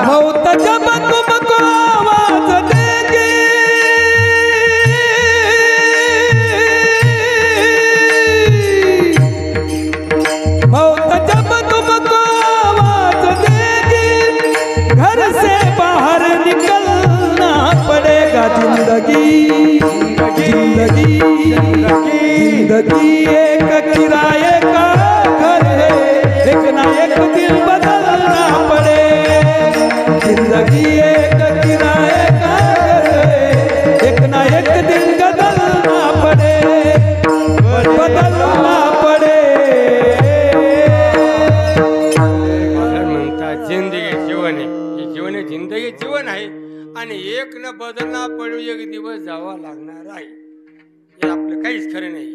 मौत जब तुमको आवाज देगी, मौत जब तुमको आवाज देगी, घर से बाहर निकलना पड़ेगा. जिंदगी जिंदगी जिंदगी एक किराए का घर है, एक ना एक दिन बदलना पड़े. जिंदगी एक किराए का घर है, एक ना एक दिन बदलना पड़े, बदलना पड़े. म्हणतात जिंदगी जीवन आहे, हे जीवन आहे, जिंदगी जीवन आहे आणि एक न बदलना पडू, एक दिवस जावा लागणार आहे. हे आपलं काहीच खरं नाही.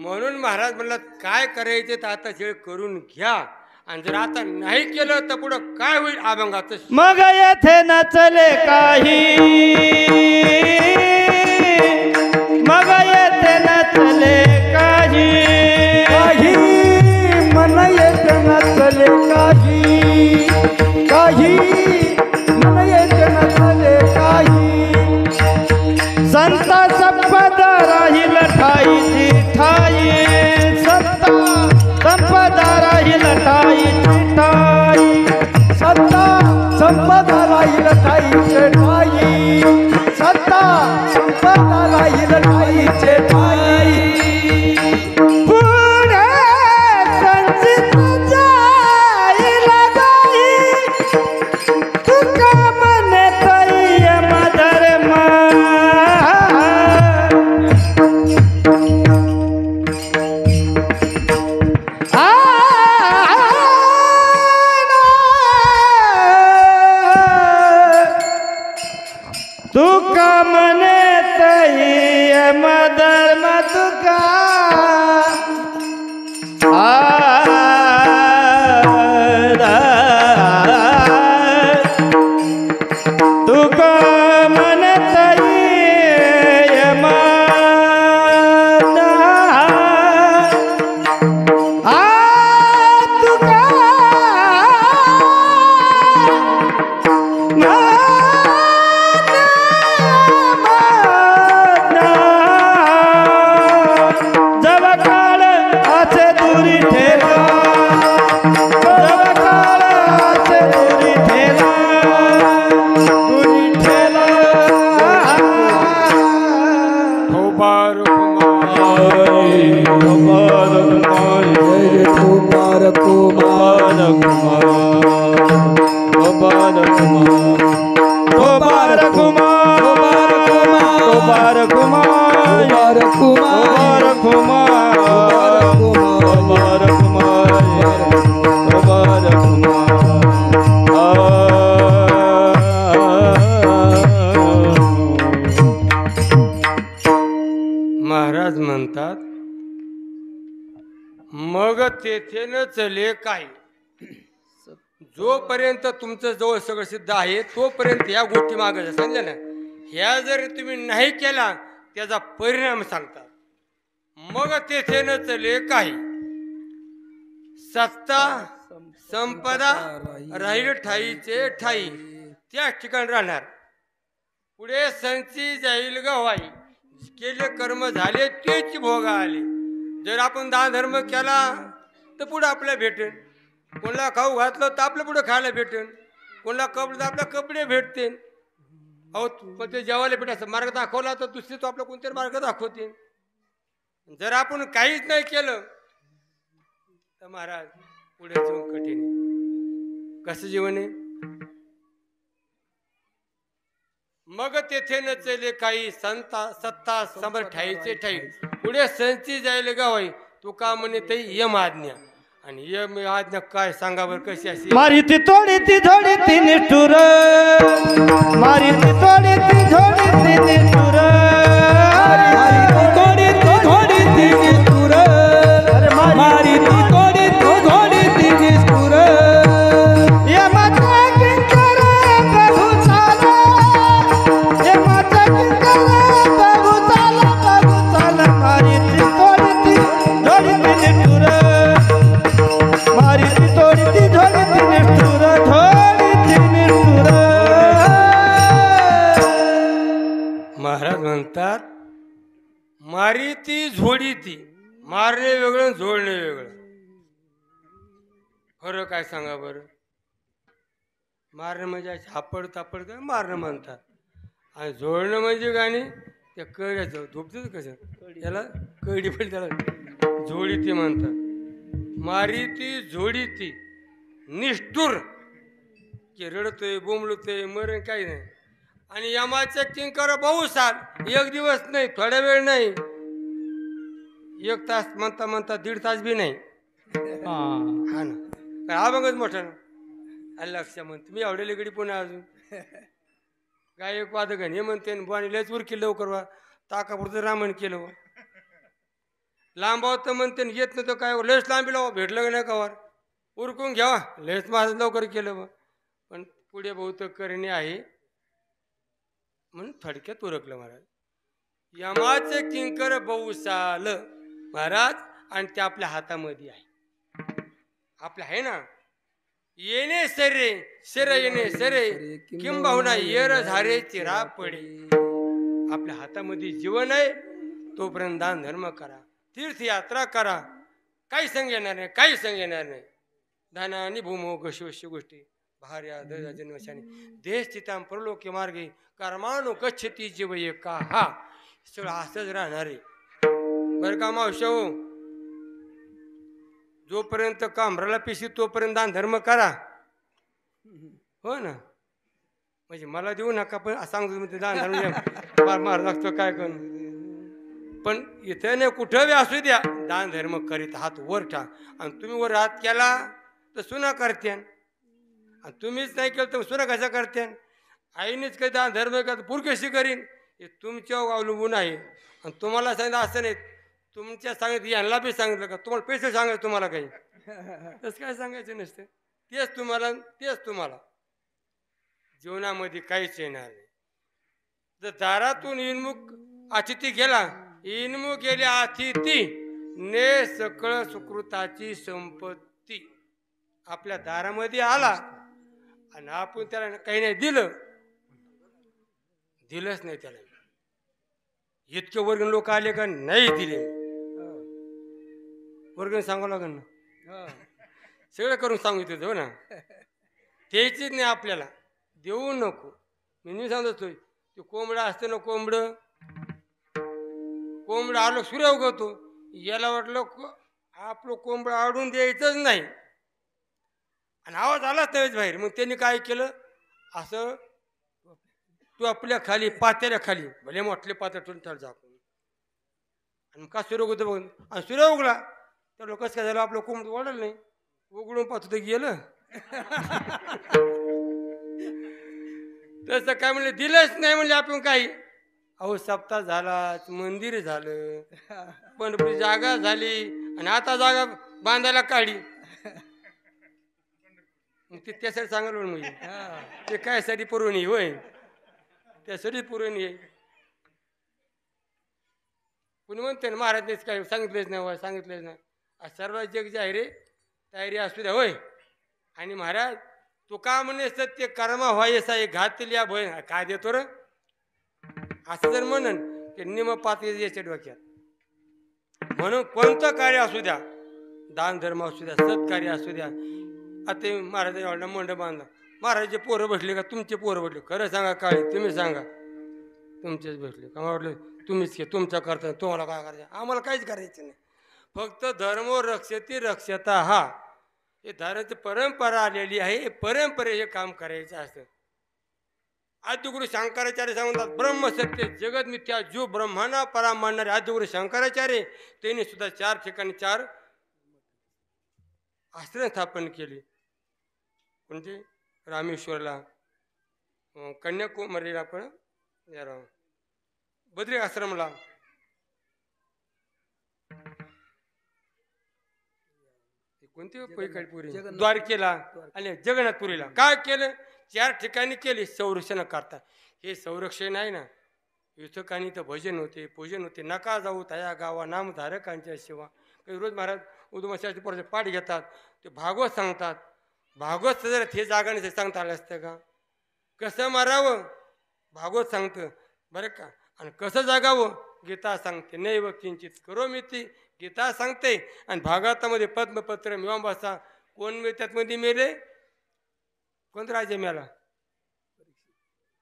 म्हणून महाराज म्हणला काय करायचे तर आता खेळ करून घ्या, आणि जर आता नाही केलं तर पुढं काय होईल अभंगात. मग येथे नचले काही, मग येथे नचले काही, काही मन येथे नचले काही, काही मन येथे नचले काही. संत संपदा राहील ठाईची ठाई, संत संपदा राहील ठाईची ठाई, संत संपदा राहील ठाईचे ठाई, संत संपदा राहील ठाईचे ठाई. पुढे संचित जाईल गाई, तुका मने ताई मधर्मा. तुका मने तई मधर्म तुका तुका मन तई महाराज म्हणतात मग तेथे न चले काय. जोपर्यंत तुमचं जवळ सगळं सिद्ध आहे तोपर्यंत या गोष्टी मागायच्या, समजा ना. ह्या जर तुम्ही नाही केला त्याचा परिणाम सांगतात. मग तेथे न चले काही, सत्ता संपदा राहील ठाईचे ठाई, त्याच ठिकाणी राहणार. पुढे संची जाईल गवाई, केले कर्म झाले तेच भोग आले. जर आपण दान धर्म केला तर पुढं आपल्याला भेटेल. कोणाला खाऊ घातलं तर आपल्या पुढं खायला भेटेल. कोणाला कपडे तर आपल्या कपडे भेटते. अहो पण ते जेवायला भेटायचं मार्ग दाखवला तर दुसरे तो आपला कोणतरी मार्ग दाखवते. जर आपण काहीच नाही केलं तर महाराज पुढे जीवन कठीण आहे. कसं जीवन आहे? मग तेथे नचले काही संता सत्ता समर ठाईचे ठाई. पुढे संची जायला गावाई तुका म्हणे ते यम आज्ञा. आणि यम आज्ञा काय सांगा बरं कशी अशी. मारी ती थोडी ती थोडी ती निष्ठुर, मारी ती थोडी ती थोडी ती निष्ठुर, थोडी ती निष्ठुर, मारी ती थोडी ती निष्ठुर. यमाचा किंकर प्रभू चाला, यमाचा किंकर प्रभू चाला, प्रभू चाला. मारी ती थोडी ती थोडी ती निष्ठुर, मारी ती थोडी ती थोडी ती निष्ठुर, थोडी ती निष्ठुर. महाराज म्हणतात मारी ती झोडी ती. मारणे वेगळं झोडणे वेगळं. खरं काय सांगा बरं. मारणं म्हणजे झापड तापड काय मारणं म्हणतात. आणि झोडणं म्हणजे गाणी त्या कळ्याचं झोपतं कसं त्याला कळडी पडली त्याला झोडी ती म्हणतात. मारी ती झोडी ती निष्ठुर की रडतोय बोंबलतोय मरण काही नाही. आणि यमाचे किंकर बहुत साल. एक दिवस नाही, थोडा वेळ नाही, एक तास म्हणता म्हणता 1.5 तास बी नाही. हा ना अभंगच मोठा ना. लक्ष म्हणतो मी आवडेल गडी पुन्हा अजून गायक वादगण हे म्हणते बुवानी लयच उरकी लवकर वा ताकापुरतं रामण केलं वा. लांबाव तर म्हणते येत नव्हतं काय लयच लांबी लावा भेटलं का नाही कवर उरकून घ्यावा लयच माझं लवकर केलं वा. पण पुढे बहुत करणे आहे म्हणून थडक्यात उरकलं महाराज. यमाचे किंकर बहुसाल महाराज. आणि ते आपल्या हातामध्ये आहे. आपल्या आहे ना. येणे सरे सर येणे सरे किंबहुना येर झारे चिरा पडे. आपल्या हातामध्ये जीवन आहे तोपर्यंत दान धर्म करा, तीर्थयात्रा करा. काही संग येणार नाही, काही संग येणार नाही. दानानी भूमो गशवश्य गोष्टी भार्या दया जन्मशाने देश चिताम परलोके मार्गे कर्मानु गच्छती जीव एका. हा सगळं असंच राहणार आहे बरं का मावशा. जोपर्यंत कामराला पिशी तोपर्यंत दान धर्म करा. हो ना. म्हणजे मला देऊ नका पण सांगतो मी दान धर्म मार लागतो काय करून. पण इथं नाही कुठं बी असू द्या दान धर्म करीत हात वर ठा. आणि तुम्ही वर हात केला तर सुना करते आणि तुम्हीच नाही केलं तर सुना कशा करते. आईनेच काही दान धर्म करत पूर कशी करीन हे तुमच्यावर अवलंबून आहे. आणि तुम्हाला सांगितलं असं नाही तुमच्या सांगितलं यांना बी सांगितलं का तुम्हाला पैसे सांगायचं तुम्हाला काही तसं काय सांगायचं नसतं. तेच तुम्हाला जीवनामध्ये काहीच येणार नाही. जर दारातून इनमुख अतिथी गेला इनमुख गेले अतिथी ने सकळ सुकृताची संपत्ती. आपल्या दारामध्ये आला आणि आपण त्याला काही नाही दिलंच नाही त्याला. इतके वर्गण लोक आले का नाही दिले वर्गण सांगावं लागेल ना. सगळं करून सांगितलं हो ना. द्यायचीच नाही आपल्याला देऊ नको. मी सांगतोय ते कोंबडा असतं ना कोंबडं आलो सूर्य उगवतो. याला वाटलं आपलं कोंबडं आडून द्यायचंच नाही आणि आवाज आलाच नाही बाहेर. मग त्यांनी काय केलं असं तू आपल्या खाली पात्याच्या खाली भले मोठले पात्या ठेवून ठर झाकून आणि का सूर्य उगवतो बघून आणि सूर्य उगला तर लोकच काय झालं आपलं कोंबडं वाढलं नाही उघडून पाहतो तर गेलं. तसं काय म्हणलं दिलंच नाही म्हणले आपण काही. अहो सप्ताह झाला मंदिर झालं पण जागा झाली आणि आता जागा बांधायला काढली. मग ते त्यासाठी सांगायला म्हणजे ते काय साठी पुरवणी होय त्यासाठी पुरवणी आहे. कुणी म्हणते ना महाराजनेच काय सांगितलेच नाही सांगितलेच नाही. सर्व जग जे आहे रे तयारी असू द्या होय. आणि महाराज तू का म्हणे सत्य कर्मा व्हायसा घातल्या भय काय देतो र असं जर म्हणन डोक्यात निम पाच याच्या डोक्यात. म्हणून कोणतं कार्य असू द्या, दान धर्म असू द्या, सत्कार्य असू द्या. आता महाराज एवढा मंड बांधला, महाराजचे पोरं बसले का तुमचे पोरं बसले? खरं सांगा काळी, तुम्ही सांगा. तुमचेच बसले का? म्हटलं तुम्हीच के तुमचा करता, तुम्हाला काय करायचं? आम्हाला काहीच करायचं नाही. फक्त धर्मो रक्षती रक्षता हा हे धर्माची परंपरा आलेली आहे. हे परंपरे हे काम करायचं असतं. आदिगुरु शंकराचार्य सांगतात ब्रह्मसत्य जगत मिथ्या जो ब्रह्मांना परा मानणारे आदिगुरु शंकराचार्य त्यांनी सुद्धा 4 ठिकाणी 4 आश्रम स्थापन केले. म्हणजे रामेश्वरला, कन्याकुमारीला, पण बद्री आश्रमला, कोणती पैकाळपुरी, द्वारकेला आणि जगन्नाथपुरीला. काय केलं? 4 ठिकाणी केले संरक्षण करता. हे संरक्षण आहे ना, युथकानी तर भजन होते, पूजन होते. नका जाऊ तया गावा नामधारकांच्या सेवा. काही रोज महाराज उदमाशाचे पोराचे पाठ घेतात, ते भागवत सांगतात. भागवत जर हे जागा नाही सांगता आलं असतं का? कसं मारावं भागवत सांगतं बरं का. आणि कसं जागावं गीता सांगते. नैव किंचित करोमि ती गीता सांगते. आणि भागवतामध्ये पद्मपत्र मीमांसा कोण त्यातमध्ये मेले? कोणता राजा मेला?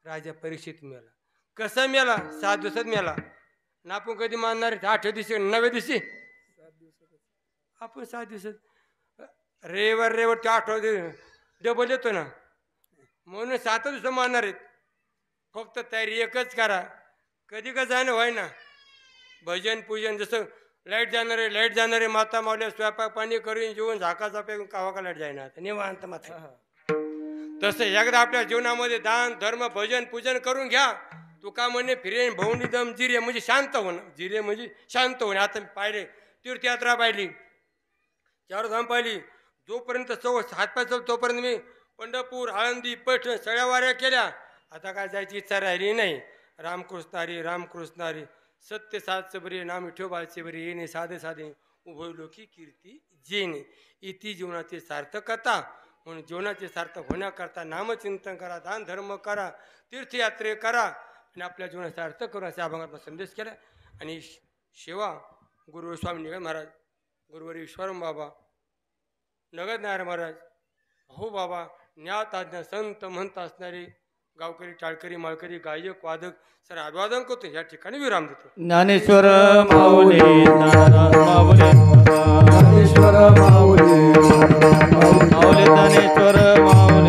राजा परीक्षित मेला. कसा मेला? 7 दिवसात मेला. ना आपण कधी मानणार? 8 दिवशी 9 दिवशी आपण 7 दिवसात. रविवार ते 8 डबल येतो ना, म्हणून 7 दिवस मानणार आहेत. फक्त तयारी एकच करा. कधी का जाणं व्हाय ना, भजन पूजन. जसं लाईट जाणारे माता मावल्या स्वयंपाक पाणी करून जेवून झाकाचा पे कावा का लाईट जाईना निवांत मात्र. तसं एकदा आपल्या जीवनामध्ये दान धर्म भजन पूजन करून घ्या. तुका म्हणे फिरेन भवनी दम जिरे म्हणजे शांत होणं. जिरे म्हणजे शांत होणे. आता पाहिले तीर्थयात्रा पाहिली, 4 धाम पाहिली. जोपर्यंत हातपाय चल तोपर्यंत मी पंढरपूर आळंदी पैठण सगळ्या वाऱ्या केल्या. आता काय जायची इच्छा राहिली नाही. रामकृष्णारी रामकृष्णारी सत्य साधचं बरे नाम विठोबाचे बरे येणे साधे साधे उभय लोकी कीर्ती जेणे. इति जीवनाची सार्थकता. म्हणून जीवनाचे सार्थक होण्याकरता नामचिंतन करा, दान धर्म करा, तीर्थयात्रे करा आणि आपल्या जीवनात सार्थक करून अशा अभंगाचा संदेश केला. आणि सेवा गुरु स्वामी निगम महाराज, गुरुवारी विश्वराम बाबा, नगद नारायण महाराज, हो बाबा, ज्ञात आज्ञा संत म्हणत असणारे गावकरी टाळकरी माळकरी गायक वादक सर अभिवादन करतो. या ठिकाणी विराम देतो. ज्ञानेश्वर माऊली, ज्ञानदास माऊली, ज्ञानेश्वर माऊली, माऊली ज्ञानेश्वर माऊली.